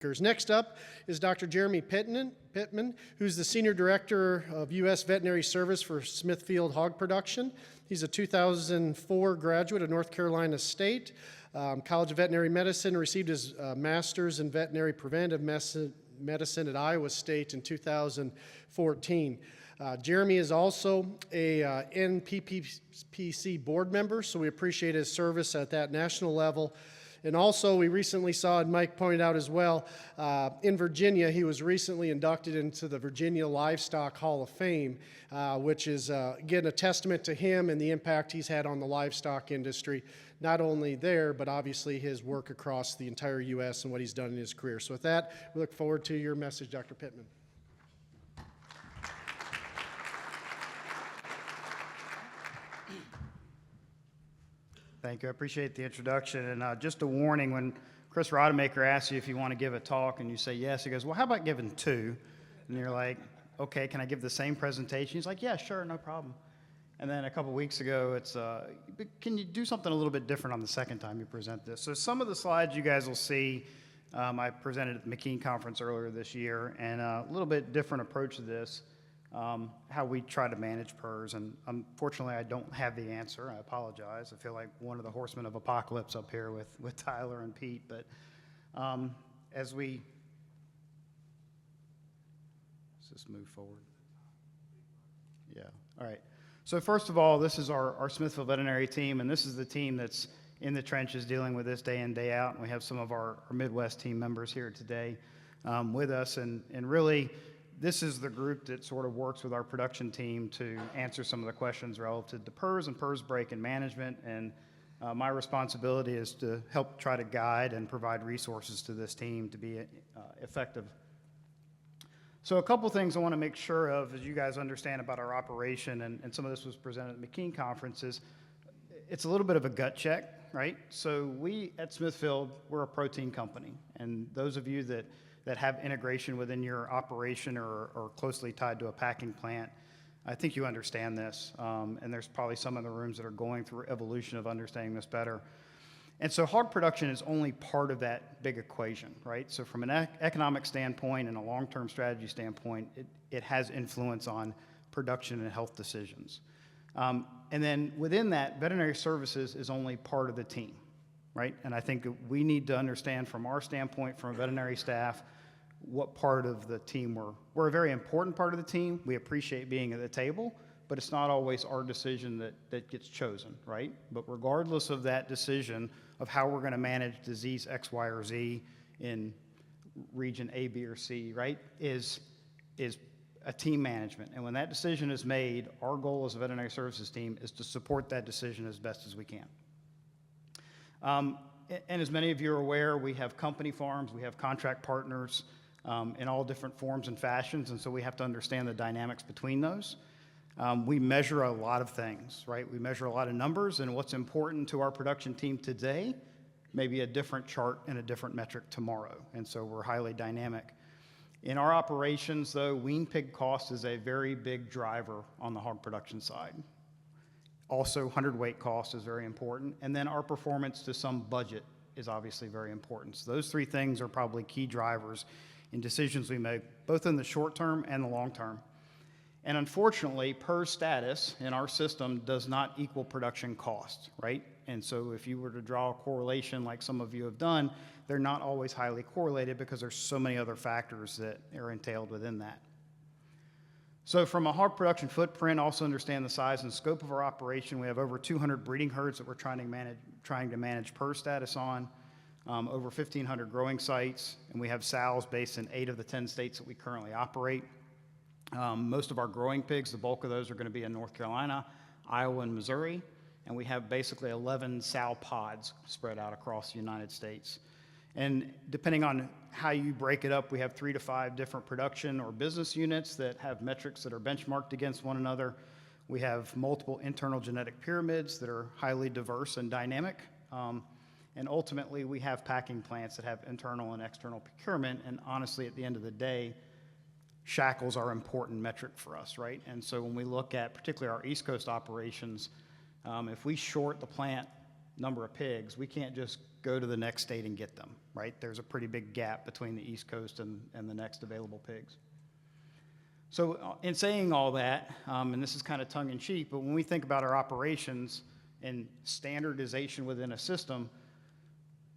Next up is Dr. Jeremy Pittman, who's the Senior Director of U.S. Veterinary Service for Smithfield Hog Production. He's a 2004 graduate of North Carolina State College of Veterinary Medicine, received his Master's in Veterinary Preventive Medicine at Iowa State in 2014. Jeremy is also a NPPC board member, so we appreciate his service at that national level. And also, we recently saw, and Mike pointed out as well, in Virginia, he was recently inducted into the Virginia Livestock Hall of Fame, which is, again, a testament to him and the impact he's had on the livestock industry, not only there, but obviously his work across the entire U.S. and what he's done in his career. So with that, we look forward to your message, Dr. Pittman. Thank you. I appreciate the introduction. And just a warning, when Chris Rodemaker asks you if you want to give a talk and you say yes, he goes, well, how about giving two? And you're like, okay, can I give the same presentation? He's like, yeah, sure, no problem. And then a couple weeks ago, it's, can you do something a little bit different on the second time you present this? So some of the slides you guys will see, I presented at the McKean conference earlier this year, and a little bit different approach to this. How we try to manage PRRS, and unfortunately I don't have the answer. I apologize. I feel like one of the horsemen of apocalypse up here with Tyler and Pete, but as we, let's just move forward. Yeah, all right. So first of all, this is our Smithfield veterinary team, and this is the team that's in the trenches dealing with this day in, day out, and we have some of our Midwest team members here today with us, and really, this is the group that sort of works with our production team to answer some of the questions relative to PRRS and PRRS break and management. And my responsibility is to help try to guide and provide resources to this team to be effective. So a couple things I want to make sure of as you guys understand about our operation, and some of this was presented at the McKean conference, is it's a little bit of a gut check, right? So we at Smithfield, we're a protein company. And those of you that have integration within your operation or closely tied to a packing plant, I think you understand this, and there's probably some in the rooms that are going through evolution of understanding this better. And so hog production is only part of that big equation, right? So from an economic standpoint and a long-term strategy standpoint, it has influence on production and health decisions. And then within that, veterinary services is only part of the team, right? And I think we need to understand from our standpoint, from a veterinary staff, what part of the team we're a very important part of the team. We appreciate being at the table, but it's not always our decision that gets chosen, right? But regardless of that decision of how we're going to manage disease X, Y, or Z in region A, B, or C, right, is a team management. And when that decision is made, our goal as a veterinary services team is to support that decision as best as we can. And as many of you are aware, we have company farms, we have contract partners in all different forms and fashions, and so we have to understand the dynamics between those. We measure a lot of things, right? We measure a lot of numbers, and what's important to our production team today may be a different chart and a different metric tomorrow, and so we're highly dynamic. In our operations, though, wean pig cost is a very big driver on the hog production side. Also, hundredweight cost is very important, and then our performance to some budget is obviously very important. So those three things are probably key drivers in decisions we make, both in the short term and the long term. And unfortunately, PRRS status in our system does not equal production cost, right? And so if you were to draw a correlation like some of you have done, they're not always highly correlated because there's so many other factors that are entailed within that. So from a hog production footprint, also understand the size and scope of our operation. We have over 200 breeding herds that we're trying to manage PRRS status on, over 1,500 growing sites, and we have sows based in 8 of the 10 states that we currently operate. Most of our growing pigs, the bulk of those are going to be in North Carolina, Iowa, and Missouri, and we have basically 11 sow pods spread out across the United States. And depending on how you break it up, we have 3 to 5 different production or business units that have metrics that are benchmarked against one another. We have multiple internal genetic pyramids that are highly diverse and dynamic. And ultimately, we have packing plants that have internal and external procurement. And honestly, at the end of the day, shackles are an important metric for us, right? And so when we look at particularly our East Coast operations, if we short the plant number of pigs, we can't just go to the next state and get them, right? There's a pretty big gap between the East Coast and the next available pigs. So in saying all that, and this is kind of tongue-in-cheek, but when we think about our operations and standardization within a system,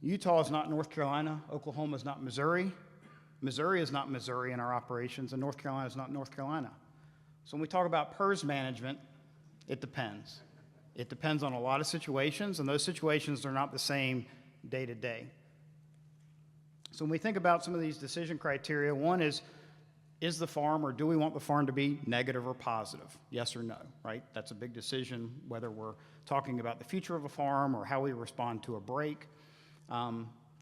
Utah is not North Carolina, Oklahoma is not Missouri, Missouri is not Missouri in our operations, and North Carolina is not North Carolina. So when we talk about PRRS management, it depends. It depends on a lot of situations, and those situations are not the same day to day. So when we think about some of these decision criteria, one is the farm, or do we want the farm to be negative or positive? Yes or no, right? That's a big decision, whether we're talking about the future of a farm or how we respond to a break.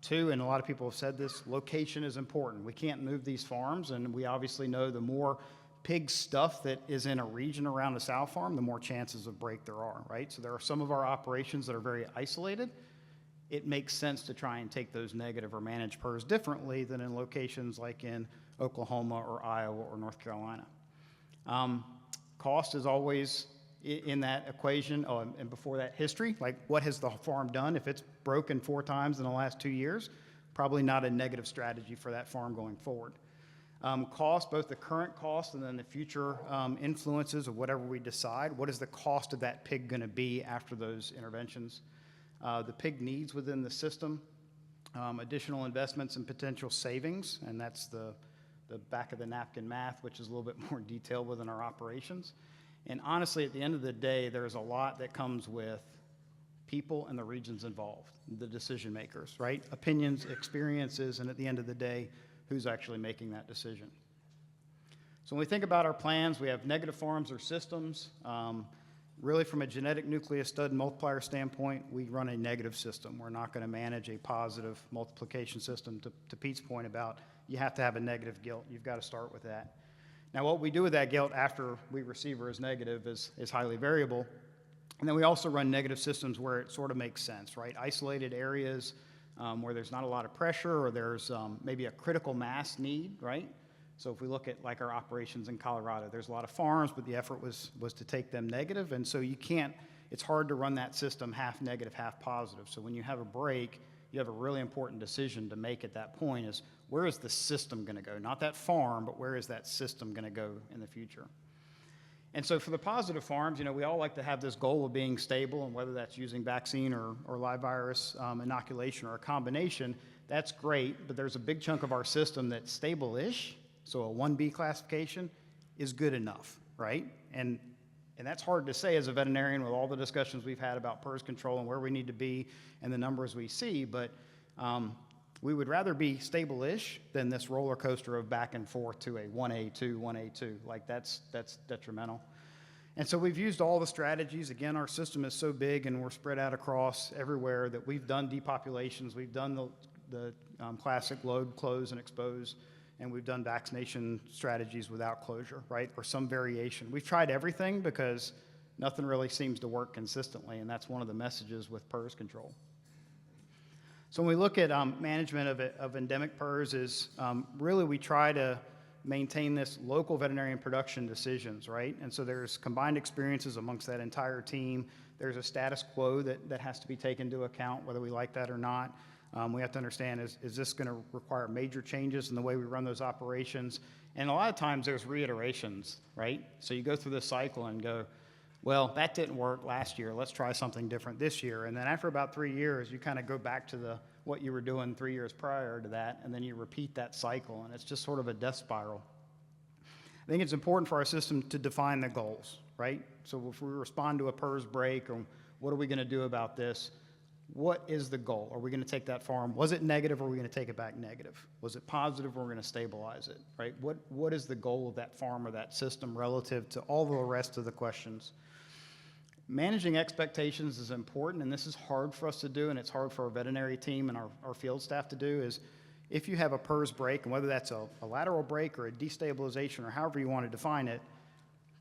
Two, and a lot of people have said this, location is important. We can't move these farms, and we obviously know the more pig stuff that is in a region around a sow farm, the more chances of break there are, right? So there are some of our operations that are very isolated. It makes sense to try and take those negative or manage PRRS differently than in locations like in Oklahoma or Iowa or North Carolina. Cost is always in that equation, and before that, history, like what has the farm done? If it's broken 4 times in the last 2 years, probably not a negative strategy for that farm going forward. Cost, both the current cost and then the future influences of whatever we decide. What is the cost of that pig going to be after those interventions? The pig needs within the system, additional investments and potential savings, and that's the back of the napkin math, which is a little bit more detailed within our operations. And honestly, at the end of the day, there's a lot that comes with people and the regions involved, the decision makers, right? Opinions, experiences, and at the end of the day, who's actually making that decision. So when we think about our plans, we have negative farms or systems. Really, from a genetic nucleus stud multiplier standpoint, we run a negative system. We're not going to manage a positive multiplication system. To Pete's point about you have to have a negative gilt. You've got to start with that. Now, what we do with that gilt after we receive her as negative is highly variable. And then we also run negative systems where it sort of makes sense, right? Isolated areas where there's not a lot of pressure or there's maybe a critical mass need, right? So if we look at like our operations in Colorado, there's a lot of farms, but the effort was to take them negative. And so you can't, it's hard to run that system half negative, half positive. So when you have a break, you have a really important decision to make at that point is where is the system going to go? Not that farm, but where is that system going to go in the future? And so for the positive farms, we all like to have this goal of being stable, and whether that's using vaccine or live virus inoculation or a combination, that's great, but there's a big chunk of our system that's stable-ish, so a 1B classification is good enough, right? And that's hard to say as a veterinarian with all the discussions we've had about PRRS control and where we need to be and the numbers we see, but we would rather be stable-ish than this roller coaster of back and forth to a 1A2, 1A2. Like that's detrimental. And so we've used all the strategies. Again, our system is so big and we're spread out across everywhere that we've done depopulations, we've done the classic load, close, and expose, and we've done vaccination strategies without closure, right? Or some variation. We've tried everything because nothing really seems to work consistently, and that's one of the messages with PRRS control. So when we look at management of endemic PRRS is really we try to maintain this local veterinarian production decisions, right? And so there's combined experiences amongst that entire team. There's a status quo that has to be taken into account, whether we like that or not. We have to understand, is this going to require major changes in the way we run those operations? And a lot of times there's reiterations, right? So you go through this cycle and go, well, that didn't work last year. Let's try something different this year. And then after about 3 years, you kind of go back to what you were doing 3 years prior to that, and then you repeat that cycle, and it's just sort of a death spiral. I think it's important for our system to define the goals, right? So if we respond to a PRRS break, or what are we going to do about this? What is the goal? Are we going to take that farm? Was it negative, or are we going to take it back negative? Was it positive, or we're going to stabilize it, right? What is the goal of that farm or that system relative to all the rest of the questions? Managing expectations is important, and this is hard for us to do, and it's hard for our veterinary team and our field staff to do, is if you have a PRRS break, and whether that's a lateral break or a destabilization or however you want to define it,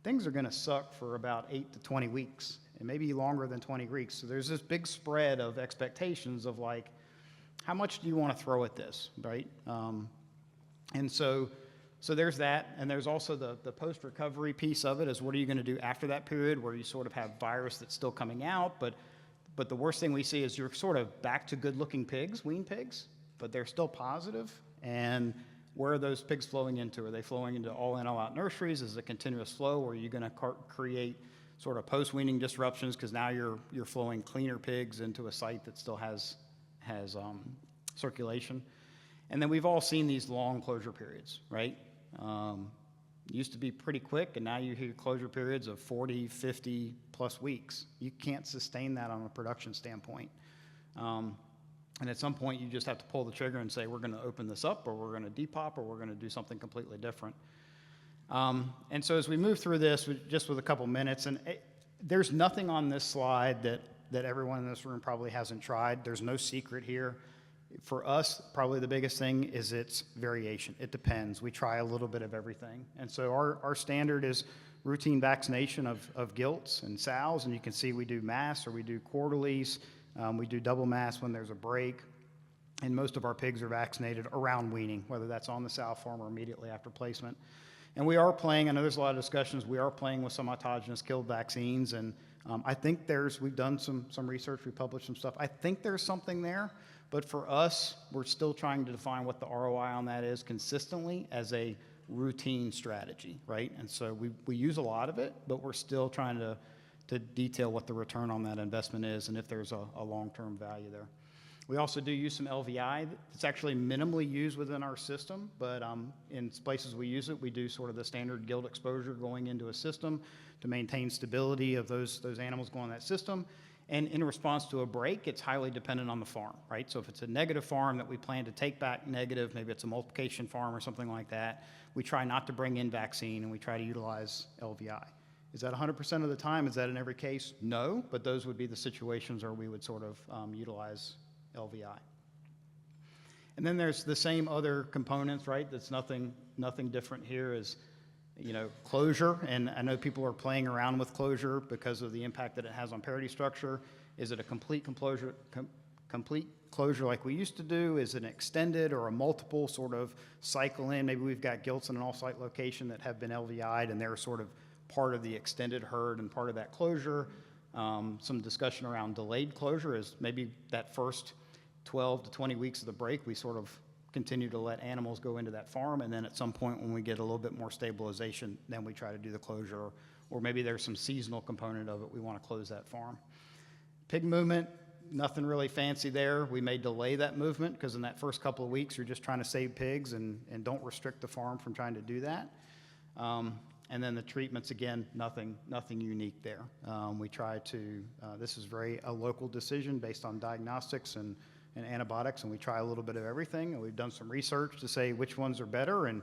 things are going to suck for about 8 to 20 weeks, and maybe longer than 20 weeks. So there's this big spread of expectations of like, how much do you want to throw at this, right? And so there's that, and there's also the post-recovery piece of it is what are you going to do after that period where you sort of have virus that's still coming out, but the worst thing we see is you're sort of back to good-looking pigs, weaned pigs, but they're still positive. And where are those pigs flowing into? Are they flowing into all-in, all-out nurseries? Is it a continuous flow, or are you going to create sort of post-weaning disruptions because now you're flowing cleaner pigs into a site that still has circulation? And then we've all seen these long closure periods, right? Used to be pretty quick, and now you hear closure periods of 40, 50 plus weeks. You can't sustain that on a production standpoint. And at some point, you just have to pull the trigger and say, we're going to open this up, or we're going to depop, or we're going to do something completely different. And so as we move through this, just with a couple minutes, and there's nothing on this slide that everyone in this room probably hasn't tried. There's no secret here. For us, probably the biggest thing is its variation. It depends. We try a little bit of everything. And so our standard is routine vaccination of gilts and sows, and you can see we do mass or we do quarterlies. We do double mass when there's a break, and most of our pigs are vaccinated around weaning, whether that's on the sow farm or immediately after placement. And we are playing, I know there's a lot of discussions, we are playing with some autogenous killed vaccines, and I think we've done some research, we published some stuff. I think there's something there, but for us, we're still trying to define what the ROI on that is consistently as a routine strategy, right? And so we use a lot of it, but we're still trying to detail what the return on that investment is and if there's a long-term value there. We also do use some LVI. It's actually minimally used within our system, but in places we use it, we do sort of the standard gilt exposure going into a system to maintain stability of those animals going in that system. And in response to a break, it's highly dependent on the farm, right? So if it's a negative farm that we plan to take back negative, maybe it's a multiplication farm or something like that, we try not to bring in vaccine and we try to utilize LVI. Is that 100% of the time? Is that in every case? No, but those would be the situations where we would sort of utilize LVI. And then there's the same other components, right? That's nothing different here is, closure. And I know people are playing around with closure because of the impact that it has on parity structure. Is it a complete closure like we used to do? Is it an extended or a multiple sort of cycle in? Maybe we've got gilts in an off-site location that have been LVI'd and they're sort of part of the extended herd and part of that closure. Some discussion around delayed closure is maybe that first 12 to 20 weeks of the break, we sort of continue to let animals go into that farm, and then at some point when we get a little bit more stabilization, then we try to do the closure, or maybe there's some seasonal component of it, we want to close that farm. Pig movement, nothing really fancy there. We may delay that movement because in that first couple of weeks, you're just trying to save pigs and don't restrict the farm from trying to do that. And then the treatments, again, nothing unique there. We try to, this is very a local decision based on diagnostics and antibiotics, and we try a little bit of everything, and we've done some research to say which ones are better, and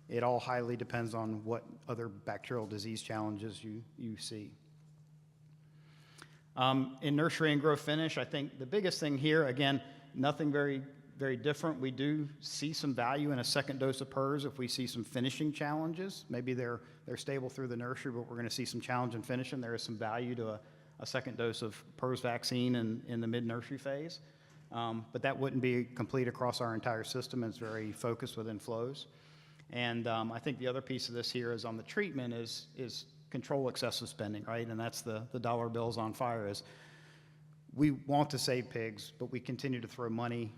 it all highly depends on what other bacterial disease challenges you see. In nursery and grow finish, I think the biggest thing here, again, nothing very different. We do see some value in a second dose of PRRS if we see some finishing challenges. Maybe they're stable through the nursery, but we're going to see some challenge in finishing. There is some value to a second dose of PRRS vaccine in the mid-nursery phase. But that wouldn't be complete across our entire system. It's very focused within flows. And I think the other piece of this here is on the treatment is control excessive spending, right? And that's the dollar bills on fire is we want to save pigs, but we continue to throw money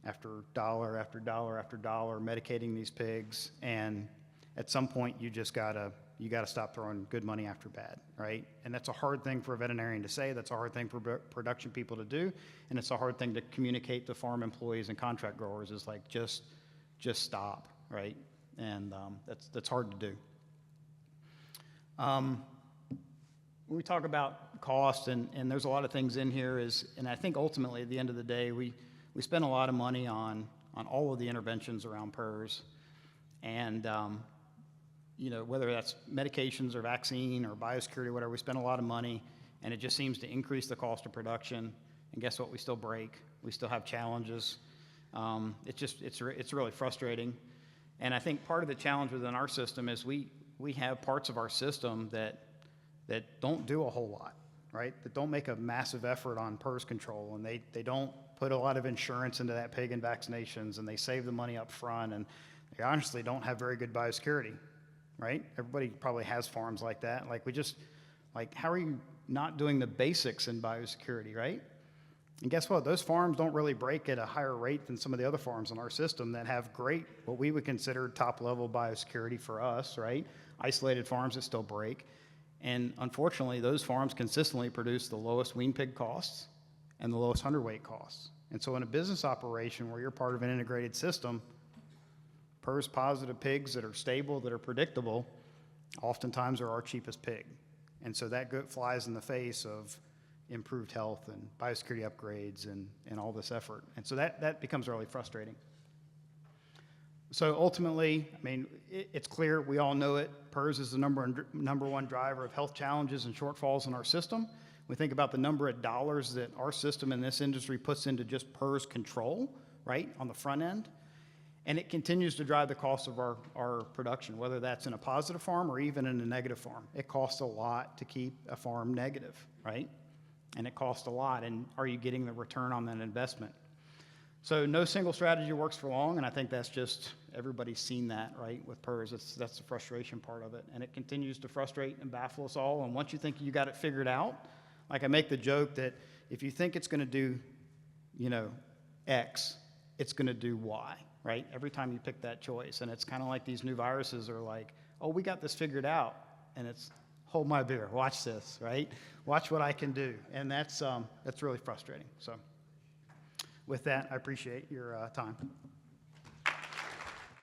after dollar after dollar after dollar medicating these pigs. And at some point you gotta stop throwing good money after bad, right? And that's a hard thing for a veterinarian to say. That's a hard thing for production people to do. And it's a hard thing to communicate to farm employees and contract growers is like, just stop, right? And that's hard to do. When we talk about cost, and there's a lot of things in here and I think ultimately at the end of the day, we spend a lot of money on all of the interventions around PRRS. And whether that's medications or vaccine or biosecurity or whatever, we spend a lot of money, and it just seems to increase the cost of production. And guess what? We still break. We still have challenges. It's really frustrating. And I think part of the challenge within our system is we have parts of our system that don't do a whole lot, right? That don't make a massive effort on PRRS control, and they don't put a lot of insurance into that pig and vaccinations, and they save the money up front, and they honestly don't have very good biosecurity. Right? Everybody probably has farms like that. How are you not doing the basics in biosecurity, right? And guess what? Those farms don't really break at a higher rate than some of the other farms in our system that have great, what we would consider top-level biosecurity for us, right? Isolated farms that still break. And unfortunately, those farms consistently produce the lowest wean pig costs and the lowest hundredweight costs. And so in a business operation where you're part of an integrated system, PRRS positive pigs that are stable, that are predictable, oftentimes are our cheapest pig. And so that flies in the face of improved health and biosecurity upgrades and all this effort. And so that becomes really frustrating. So ultimately, I mean, it's clear, we all know it, PRRS is the number one driver of health challenges and shortfalls in our system. We think about the number of dollars that our system in this industry puts into just PRRS control, right, on the front end. And it continues to drive the cost of our production, whether that's in a positive farm or even in a negative farm. It costs a lot to keep a farm negative, right? And it costs a lot, and are you getting the return on that investment? So no single strategy works for long, and I think that's just, everybody's seen that, right, with PRRS. That's the frustration part of it, and it continues to frustrate and baffle us all, and once you think you got it figured out, like I make the joke that if you think it's gonna do, you know, X, it's gonna do Y, right? Every time you pick that choice, and it's kind of like these new viruses are like, oh, we got this figured out, and it's, hold my beer, watch this, right? Watch what I can do, and that's really frustrating, so. With that, I appreciate your time.